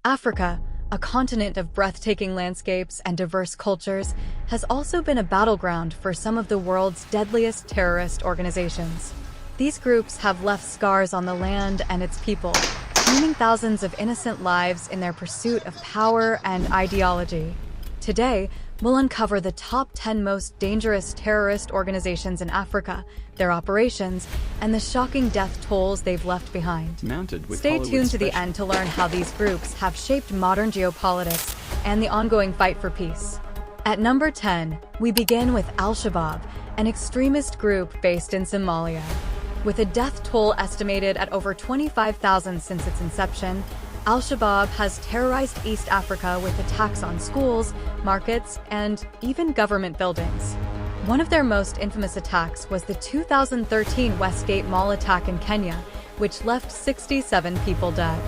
Africa, a continent of breathtaking landscapes and diverse cultures, has also been a battleground for some of the world's deadliest terrorist organizations. These groups have left scars on the land and its people, claiming thousands of innocent lives in their pursuit of power and ideology. Today, we'll uncover the top 10 most dangerous terrorist organizations in Africa, their operations, and the shocking death tolls they've left behind. Stay tuned to the end to learn how these groups have shaped modern geopolitics and the ongoing fight for peace. At number 10, we begin with Al-Shabaab, an extremist group based in Somalia. With a death toll estimated at over 25,000 since its inception, Al-Shabaab has terrorized East Africa with attacks on schools, markets, and even government buildings. One of their most infamous attacks was the 2013 Westgate Mall attack in Kenya, which left 67 people dead.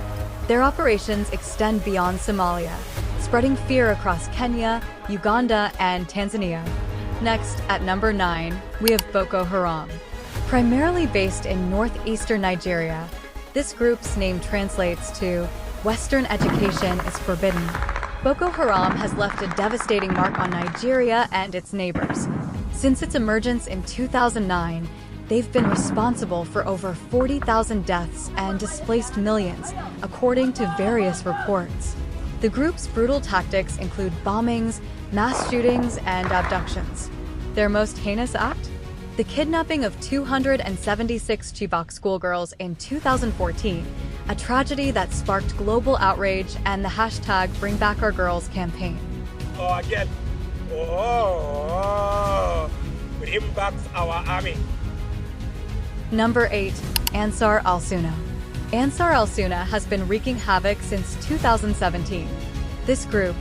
Their operations extend beyond Somalia, spreading fear across Kenya, Uganda, and Tanzania. Next, at number 9, we have Boko Haram. Primarily based in northeastern Nigeria, this group's name translates to Western education is forbidden. Boko Haram has left a devastating mark on Nigeria and its neighbors. Since its emergence in 2009, they've been responsible for over 40,000 deaths and displaced millions, according to various reports. The group's brutal tactics include bombings, mass shootings, and abductions. Their most heinous act? The kidnapping of 276 Chibok schoolgirls in 2014, a tragedy that sparked global outrage and the hashtag #BringBackOurGirls campaign. Bring back our army. Number 8. Ansar al-Sunna. Ansar al-Sunna has been wreaking havoc since 2017. This group,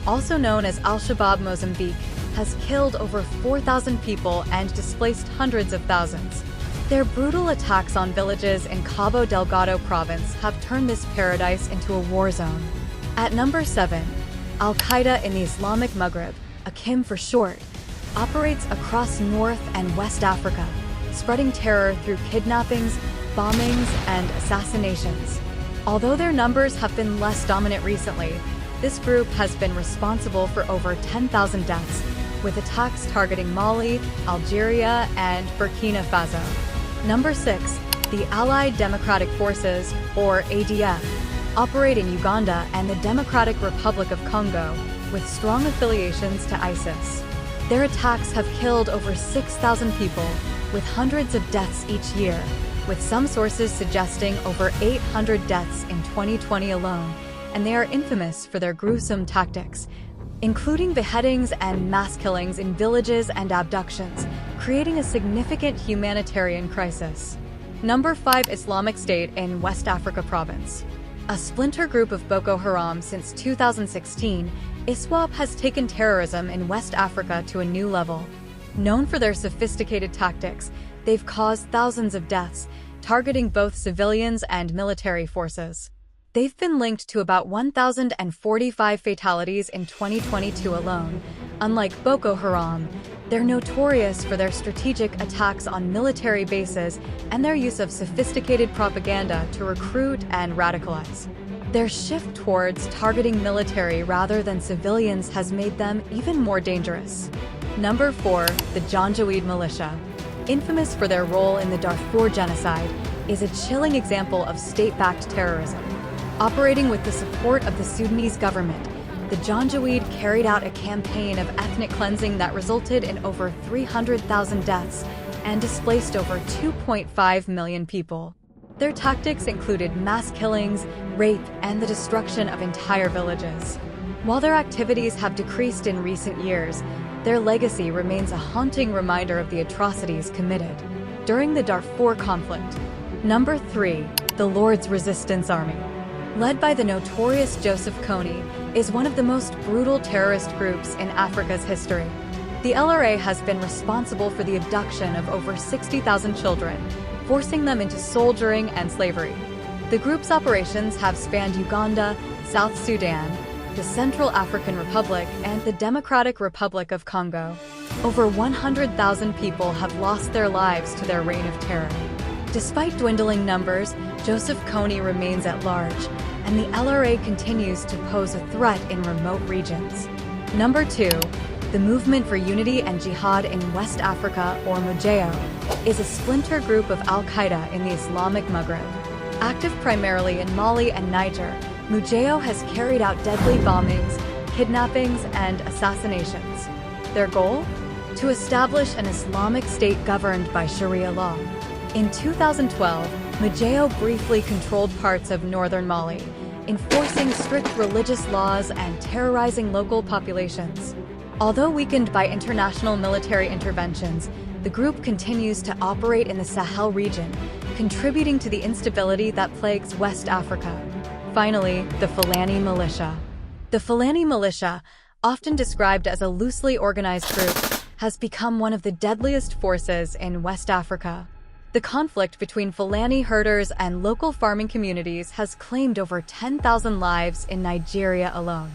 also known as Al-Shabaab Mozambique, has killed over 4,000 people and displaced hundreds of thousands. Their brutal attacks on villages in Cabo Delgado province have turned this paradise into a war zone. At number 7, Al-Qaeda in the Islamic Maghreb, AQIM for short, operates across North and West Africa, spreading terror through kidnappings, bombings, and assassinations. Although their numbers have been less dominant recently, this group has been responsible for over 10,000 deaths, with attacks targeting Mali, Algeria, and Burkina Faso. Number 6, the Allied Democratic Forces, or ADF, operate in Uganda and the Democratic Republic of Congo, with strong affiliations to ISIS. Their attacks have killed over 6,000 people, with hundreds of deaths each year, with some sources suggesting over 800 deaths in 2020 alone, and they are infamous for their gruesome tactics, including beheadings and mass killings in villages and abductions, creating a significant humanitarian crisis. Number 5, Islamic State in West Africa province. A splinter group of Boko Haram since 2016, ISWAP has taken terrorism in West Africa to a new level. Known for their sophisticated tactics, they've caused thousands of deaths, targeting both civilians and military forces. They've been linked to about 1,045 fatalities in 2022 alone. Unlike Boko Haram, they're notorious for their strategic attacks on military bases and their use of sophisticated propaganda to recruit and radicalize. Their shift towards targeting military rather than civilians has made them even more dangerous. Number 4, the JanjaWeed militia. Infamous for their role in the Darfur genocide, is a chilling example of state-backed terrorism. Operating with the support of the Sudanese government, the JanjaWeed carried out a campaign of ethnic cleansing that resulted in over 300,000 deaths and displaced over 2.5 million people. Their tactics included mass killings, rape, and the destruction of entire villages. While their activities have decreased in recent years, their legacy remains a haunting reminder of the atrocities committed during the Darfur conflict. Number 3, the Lord's Resistance Army. Led by the notorious Joseph Kony, is one of the most brutal terrorist groups in Africa's history. The LRA has been responsible for the abduction of over 60,000 children, forcing them into soldiering and slavery. The group's operations have spanned Uganda, South Sudan, the Central African Republic, and the Democratic Republic of Congo. Over 100,000 people have lost their lives to their reign of terror. Despite dwindling numbers, Joseph Kony remains at large, and the LRA continues to pose a threat in remote regions. Number 2. The Movement for Unity and Jihad in West Africa, or MUJAO, is a splinter group of Al-Qaeda in the Islamic Maghreb. Active primarily in Mali and Niger, MUJAO has carried out deadly bombings, kidnappings, and assassinations. Their goal? To establish an Islamic State governed by Sharia law. In 2012, MUJAO briefly controlled parts of northern Mali, enforcing strict religious laws and terrorizing local populations. Although weakened by international military interventions, the group continues to operate in the Sahel region, contributing to the instability that plagues West Africa. Finally, the Fulani militia. The Fulani militia, often described as a loosely organized group, has become one of the deadliest forces in West Africa. The conflict between Fulani herders and local farming communities has claimed over 10,000 lives in Nigeria alone.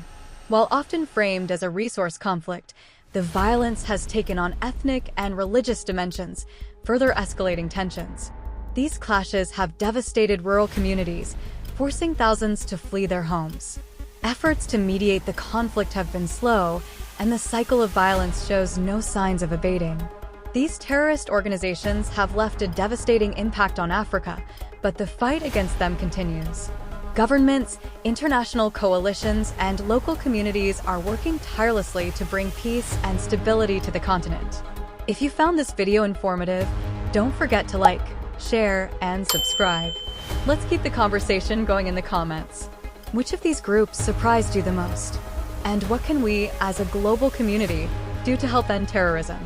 While often framed as a resource conflict, the violence has taken on ethnic and religious dimensions, further escalating tensions. These clashes have devastated rural communities, forcing thousands to flee their homes. Efforts to mediate the conflict have been slow, and the cycle of violence shows no signs of abating. These terrorist organizations have left a devastating impact on Africa, but the fight against them continues. Governments, international coalitions, and local communities are working tirelessly to bring peace and stability to the continent. If you found this video informative, don't forget to like, share, and subscribe. Let's keep the conversation going in the comments. Which of these groups surprised you the most? And what can we, as a global community, do to help end terrorism?